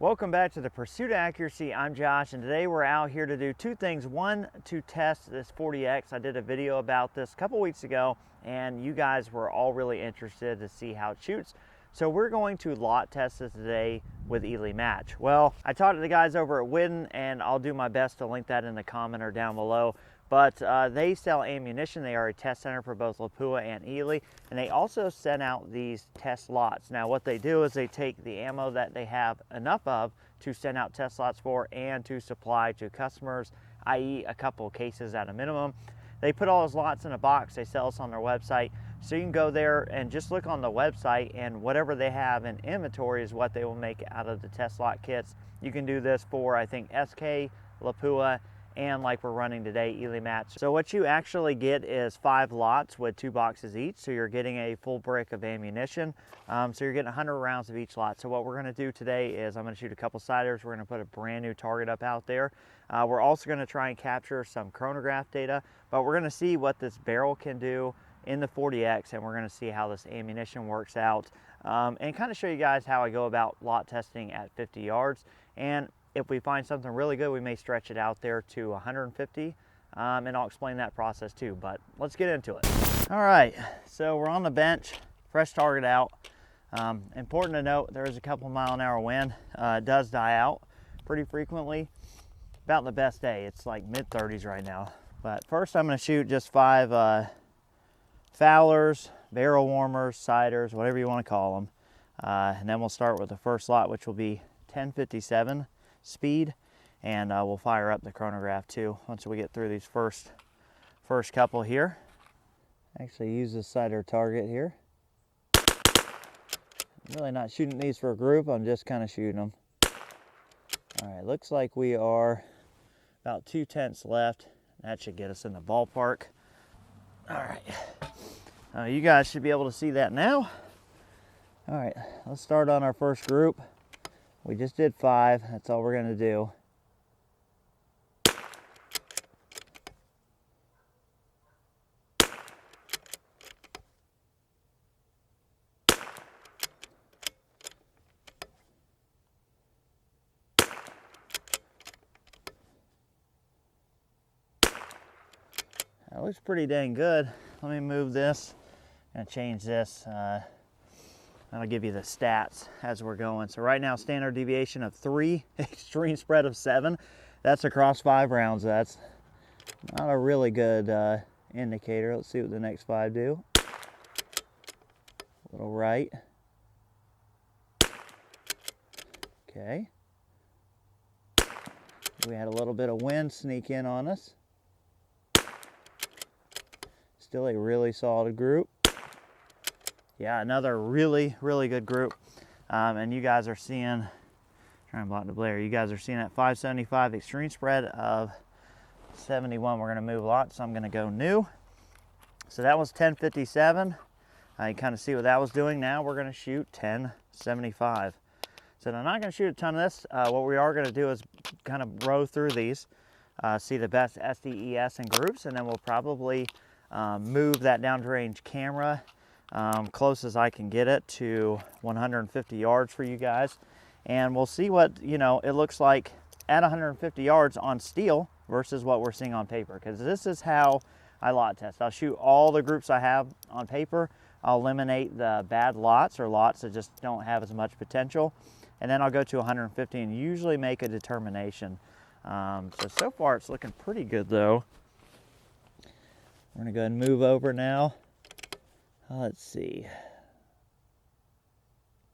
Welcome back to the Pursuit of Accuracy. I'm Josh, and today we're out here to do two things. One, to test this 40X. I did a video about this a couple weeks ago, and you guys were all really interested to see how it shoots. So we're going to lot test this today with Eley match. Well, I talked to the guys over at Widden, and I'll do my best to link that in the comment or down below. But they sell ammunition. They are a test center for both Lapua and Eley, and they also send out these test lots. Now what they do is they take the ammo that they have enough of to send out test lots for and to supply to customers, i.e. a couple of cases at a minimum. They put all those lots in a box. They sell us on their website. So you can go there and just look on the website, and whatever they have in inventory is what they will make out of the test lot kits. You can do this for, I think, SK, Lapua, and like we're running today, Eley match. So what you actually get is 5 lots with 2 boxes each. So you're getting a full brick of ammunition. So you're getting 100 rounds of each lot. So what we're gonna do today is I'm gonna shoot a couple siders. We're gonna put a brand new target up out there. We're also gonna try and capture some chronograph data, but we're gonna see what this barrel can do in the 40X, and we're gonna see how this ammunition works out, and kind of show you guys how I go about lot testing at 50 yards. And if we find something really good, we may stretch it out there to 150, and I'll explain that process too, but let's get into it. All right, so we're on the bench, fresh target out. Important to note, there is a couple mile-an-hour wind. It does die out pretty frequently. About the best day, it's like mid-30s right now. But first I'm gonna shoot just 5 fowlers, barrel warmers, siders, whatever you wanna call them. And then we'll start with the first lot, which will be 1057 speed, and we'll fire up the chronograph too once we get through these first couple here. Actually use the cider target here. I'm really not shooting these for a group, I'm just kind of shooting them. All right, looks like we are about 2/10 left. That should get us in the ballpark. All right, you guys should be able to see that now. All right, let's start on our first group. We just did 5, that's all we're gonna do. That looks pretty dang good. Let me move this and change this. That'll give you the stats as we're going. So right now, standard deviation of 3, extreme spread of 7. That's across 5 rounds. That's not a really good indicator. Let's see what the next 5 do. A little right. Okay. We had a little bit of wind sneak in on us. Still a really solid group. Yeah, another really good group. And you guys are seeing, trying to block the glare, you guys are seeing that 575 extreme spread of 71. We're gonna move a lot, so I'm gonna go new. So that was 1057. You kind of see what that was doing. Now we're gonna shoot 1075. So I'm not gonna shoot a ton of this. What we are gonna do is kind of row through these, see the best SDES in groups, and then we'll probably move that down to range camera close as I can get it to 150 yards for you guys, and we'll see what it looks like at 150 yards on steel versus what we're seeing on paper, because this is how I lot test. I'll shoot all the groups I have on paper. I'll eliminate the bad lots or lots that just don't have as much potential, and then I'll go to 150 and usually make a determination. So far it's looking pretty good though. We're gonna go ahead and move over now. Let's see.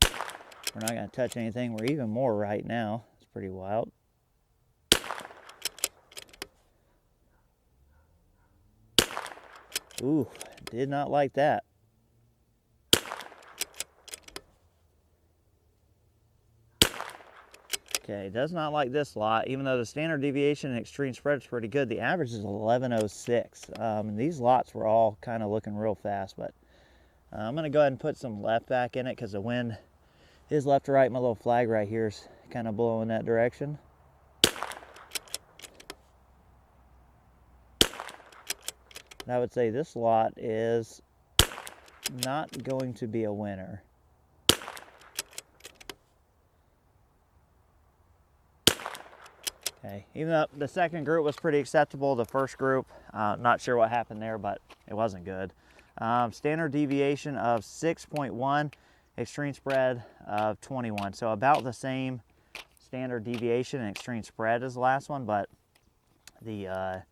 We're not gonna touch anything. We're even more right now. It's pretty wild. Ooh, did not like that. Okay, does not like this lot, even though the standard deviation and extreme spread is pretty good. The average is 1106. And these lots were all kind of looking real fast, but I'm gonna go ahead and put some left back in it because the wind is left to right. My little flag right here is kind of blowing that direction. And I would say this lot is not going to be a winner. Okay, even though the second group was pretty acceptable, the first group, not sure what happened there, but it wasn't good. Standard deviation of 6.1, extreme spread of 21. So about the same standard deviation and extreme spread as the last one, but the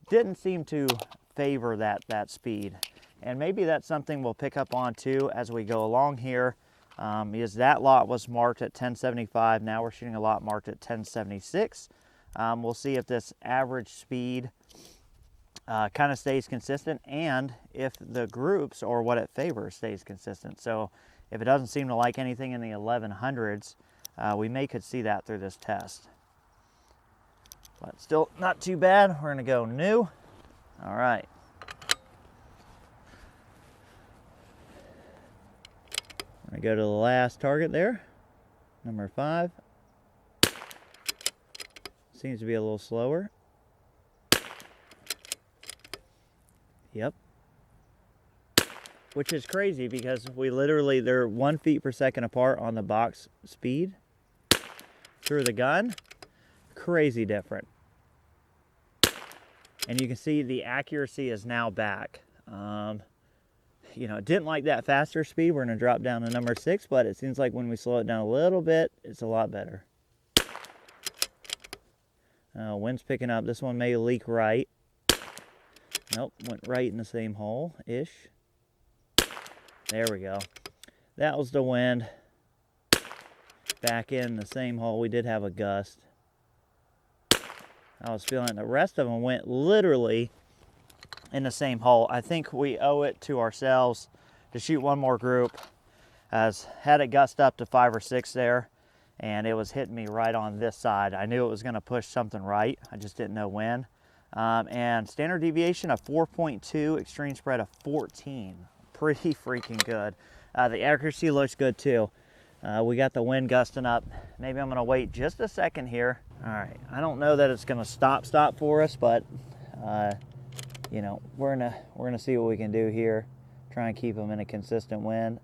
didn't seem to favor that speed. And maybe that's something we'll pick up on too as we go along here, because that lot was marked at 1075. Now we're shooting a lot marked at 1076. We'll see if this average speed kind of stays consistent, and if the groups or what it favors stays consistent. So if it doesn't seem to like anything in the 1100s, we could see that through this test. But still not too bad. We're gonna go new. All right. I'm gonna go to the last target there, number 5. Seems to be a little slower. Yep. Which is crazy because they're 1 feet per second apart on the box speed through the gun. Crazy different. And you can see the accuracy is now back. You know, it didn't like that faster speed. We're gonna drop down to number 6, but it seems like when we slow it down a little bit, it's a lot better. Wind's picking up. This one may leak right. Nope, went right in the same hole-ish. There we go. That was the wind. Back in the same hole, we did have a gust. I was feeling the rest of them went literally in the same hole. I think we owe it to ourselves to shoot one more group. As had it gust up to 5 or 6 there, and it was hitting me right on this side. I knew it was going to push something right. I just didn't know when. And standard deviation of 4.2, extreme spread of 14. Pretty freaking good. The accuracy looks good too. We got the wind gusting up. Maybe I'm gonna wait just a second here. All right, I don't know that it's gonna stop for us, but you know, we're gonna see what we can do here. Try and keep them in a consistent wind.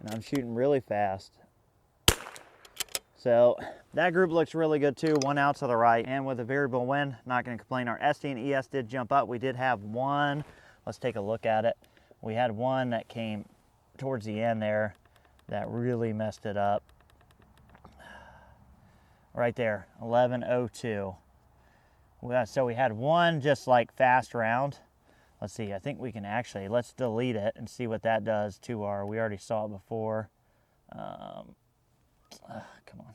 And I'm shooting really fast. So that group looks really good too. One out to the right, and with a variable wind, not going to complain. Our SD and ES did jump up. We did have one. Let's take a look at it. We had one that came towards the end there that really messed it up. Right there, 1102. So we had one just like fast round. Let's see, I think we can actually, let's delete it and see what that does to our, we already saw it before. Come on.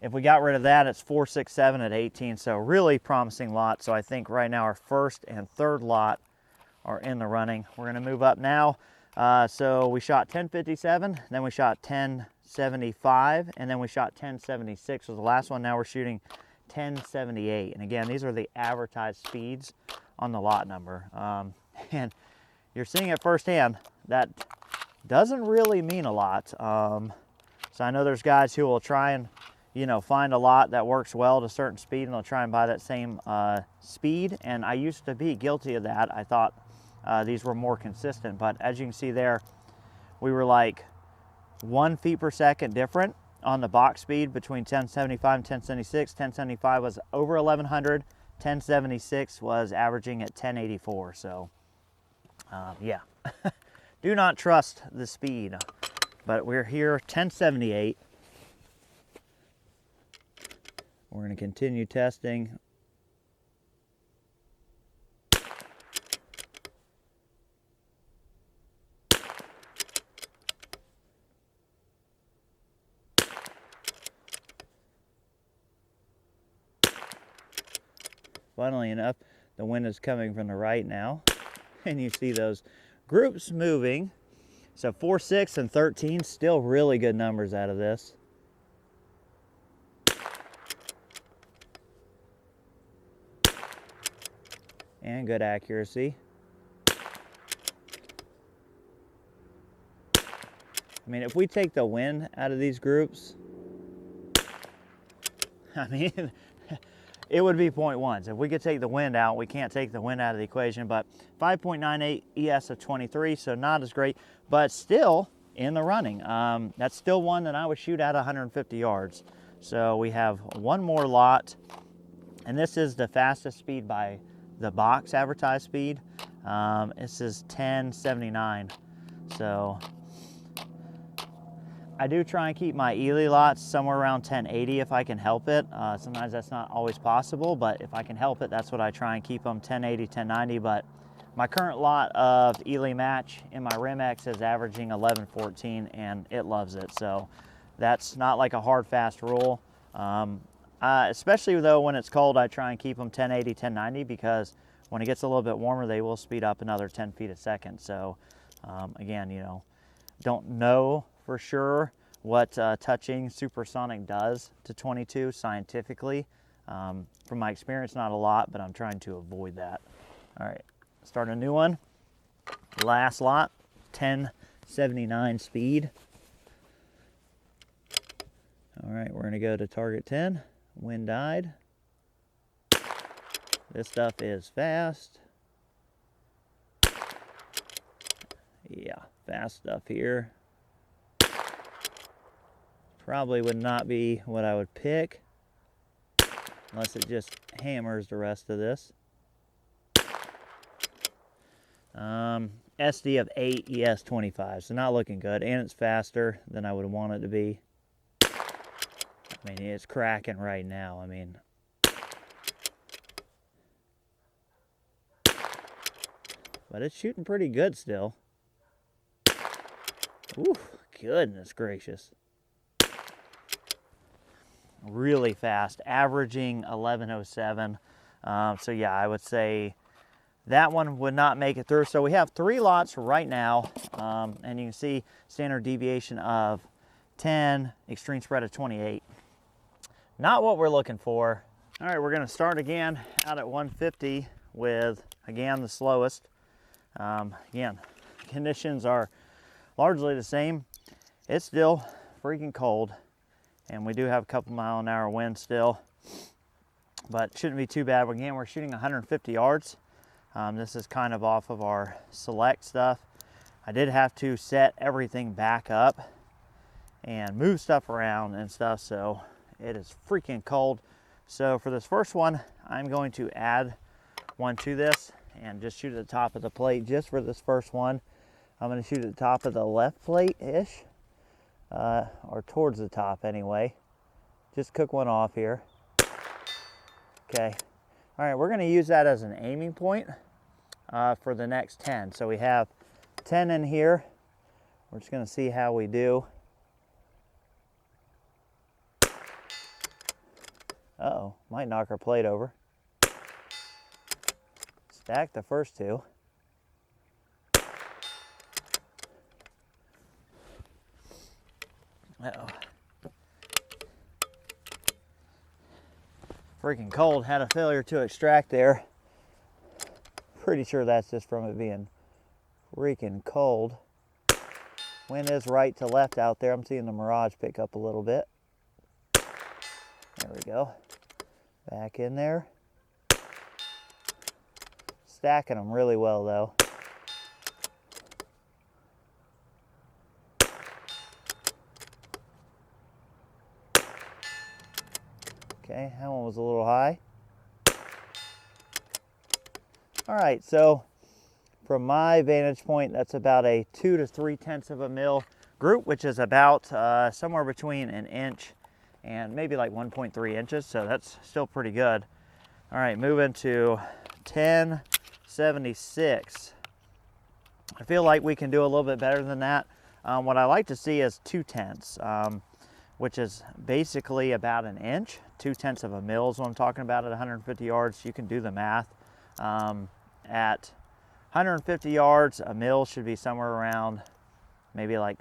If we got rid of that, it's 467 at 18, so really promising lot. So I think right now our first and third lot are in the running. We're gonna move up now. So we shot 1057, then we shot 1075, and then we shot 1076 was the last one. Now we're shooting 1078. And again, these are the advertised speeds on the lot number. And you're seeing it firsthand. That doesn't really mean a lot. So I know there's guys who will try and, you know, find a lot that works well at a certain speed, and they'll try and buy that same speed. And I used to be guilty of that. I thought these were more consistent, but as you can see there, we were like 1 feet per second different on the box speed between 1075 and 1076. 1075 was over 1100. 1076 was averaging at 1084. So yeah, do not trust the speed. But we're here, 1078. We're going to continue testing. Funnily enough, the wind is coming from the right now, and you see those groups moving. So 4, 6, and 13, still really good numbers out of this. And good accuracy. I mean, if we take the wind out of these groups, I mean, it would be 0.1s. If we could take the wind out, we can't take the wind out of the equation, but 5.98 ES of 23, so not as great, but still in the running. That's still one that I would shoot at 150 yards. So we have one more lot, and this is the fastest speed by the box advertised speed. This is 1079. So I do try and keep my Eley lots somewhere around 1080 if I can help it. Sometimes that's not always possible, but if I can help it, that's what I try and keep them, 1080, 1090. But my current lot of Eley match in my Rim-X is averaging 1114, and it loves it. So that's not like a hard, fast rule. Especially though when it's cold, I try and keep them 1080, 1090, because when it gets a little bit warmer, they will speed up another 10 feet a second. So again, you know, don't know for sure what touching supersonic does to 22 scientifically. From my experience, not a lot, but I'm trying to avoid that. All right, start a new one. Last lot, 1079 speed. All right, we're gonna go to target 10. Wind died. This stuff is fast. Yeah, fast stuff here. Probably would not be what I would pick unless it just hammers the rest of this. SD of 8, ES 25, so not looking good, and it's faster than I would want it to be. I mean, it's cracking right now. I mean, but it's shooting pretty good still. Ooh, goodness gracious. Really fast, averaging 1107. So yeah, I would say that one would not make it through. So we have 3 lots right now, and you can see standard deviation of 10, extreme spread of 28. Not what we're looking for. All right, we're gonna start again out at 150 with, again, the slowest. Again, conditions are largely the same. It's still freaking cold, and we do have a couple mile-an-hour wind still, but shouldn't be too bad. Again, we're shooting 150 yards. This is kind of off of our select stuff. I did have to set everything back up and move stuff around and stuff, so it is freaking cold. So for this first one, I'm going to add one to this and just shoot at the top of the plate just for this first one. I'm going to shoot at the top of the left plate-ish, or towards the top anyway. Just cook one off here. Okay. All right, we're going to use that as an aiming point for the next 10. So we have 10 in here. We're just going to see how we do. Uh-oh, might knock our plate over. Stack the first 2. Uh-oh. Freaking cold, had a failure to extract there. Pretty sure that's just from it being freaking cold. Wind is right to left out there. I'm seeing the mirage pick up a little bit. There we go. Back in there. Stacking them really well though. Okay, that one was a little high. All right, so from my vantage point, that's about a 2 to 3/10 of a mil group, which is about somewhere between an inch and maybe like 1.3 inches, so that's still pretty good. All right, moving to 1076. I feel like we can do a little bit better than that. What I like to see is 2/10, which is basically about an inch. 2/10 of a mil is what I'm talking about at 150 yards. You can do the math. At 150 yards, a mil should be somewhere around maybe like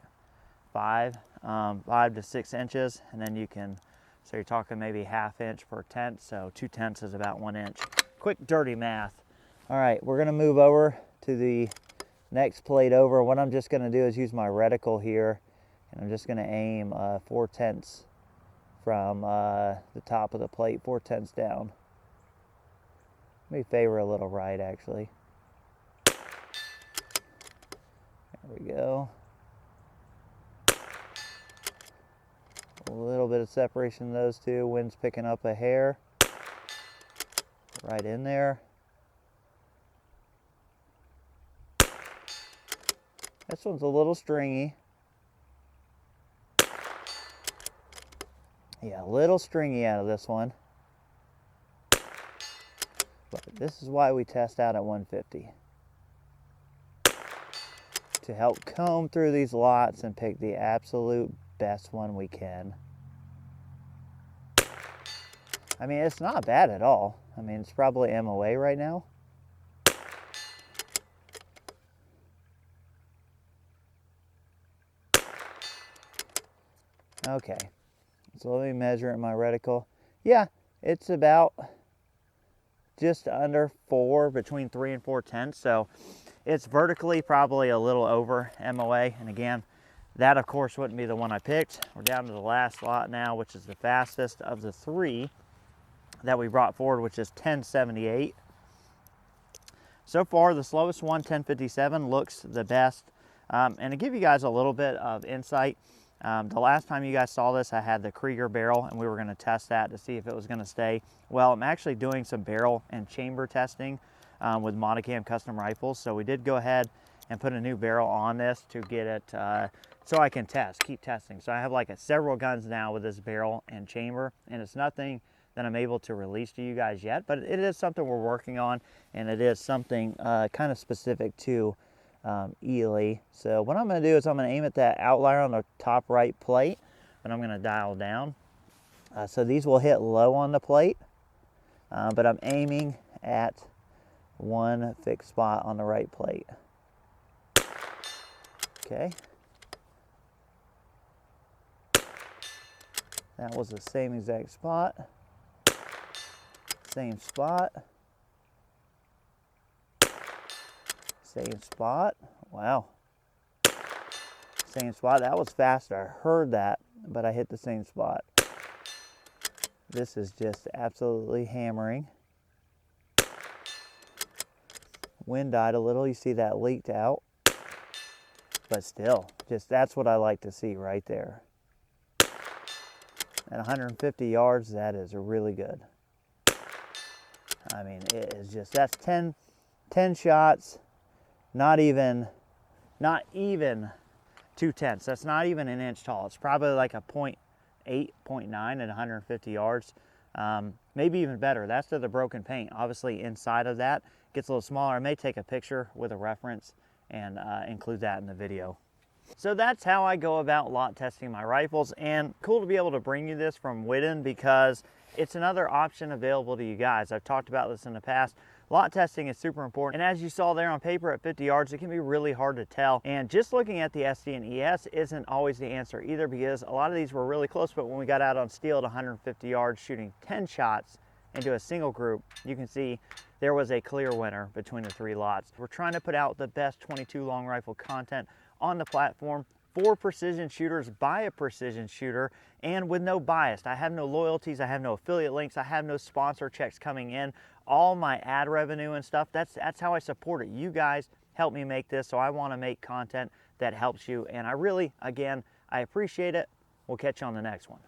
5 to 6 inches, and then you can, so you're talking maybe 1/2 inch per tenth, so 2/10 is about 1 inch. Quick dirty math. All right, we're gonna move over to the next plate over. What I'm just gonna do is use my reticle here, and I'm just gonna aim 4/10 from the top of the plate, 4/10 down. Let me favor a little right, actually. There we go. A little bit of separation of those two. Wind's picking up a hair. Right in there. This one's a little stringy. Yeah, a little stringy out of this one. But this is why we test out at 150. To help comb through these lots and pick the absolute best one we can. I mean, it's not bad at all. I mean, it's probably MOA right now. Okay, so let me measure it in my reticle. Yeah, it's about just under 4, between 3 and 4/10. So it's vertically probably a little over MOA. And again, that of course wouldn't be the one I picked. We're down to the last lot now, which is the fastest of the 3 that we brought forward, which is 1078. So far, the slowest one, 1057, looks the best. And to give you guys a little bit of insight, the last time you guys saw this, I had the Krieger barrel, and we were going to test that to see if it was going to stay. Well, I'm actually doing some barrel and chamber testing with Monocam custom rifles. So we did go ahead and put a new barrel on this to get it so I can keep testing. So I have like several guns now with this barrel and chamber, and it's nothing that I'm able to release to you guys yet, but it is something we're working on, and it is something kind of specific to Eley. So what I'm going to do is I'm going to aim at that outlier on the top right plate, and I'm going to dial down. So these will hit low on the plate, but I'm aiming at one fixed spot on the right plate. Okay. That was the same exact spot. Same spot. Same spot. Wow. Same spot. That was faster. I heard that, but I hit the same spot. This is just absolutely hammering. Wind died a little. You see that leaked out. But still, just that's what I like to see right there. At 150 yards, that is really good. I mean, it is just, that's 10 shots, not even 2/10. That's not even an inch tall. It's probably like a 0.8, 0.9 at 150 yards. Maybe even better. That's to the broken paint. Obviously, inside of that gets a little smaller. I may take a picture with a reference and include that in the video. So that's how I go about lot testing my rifles, and cool to be able to bring you this from Whitten because it's another option available to you guys. I've talked about this in the past. Lot testing is super important, and as you saw there on paper at 50 yards, it can be really hard to tell. And just looking at the SD and ES isn't always the answer either, because a lot of these were really close, but when we got out on steel at 150 yards shooting 10 shots into a single group, you can see there was a clear winner between the 3 lots. We're trying to put out the best 22 long rifle content on the platform for precision shooters by a precision shooter, and with no bias. I have no loyalties, I have no affiliate links, I have no sponsor checks coming in. All my ad revenue and stuff, that's how I support it. You guys help me make this, so I want to make content that helps you, and I really, again, I appreciate it. We'll catch you on the next one.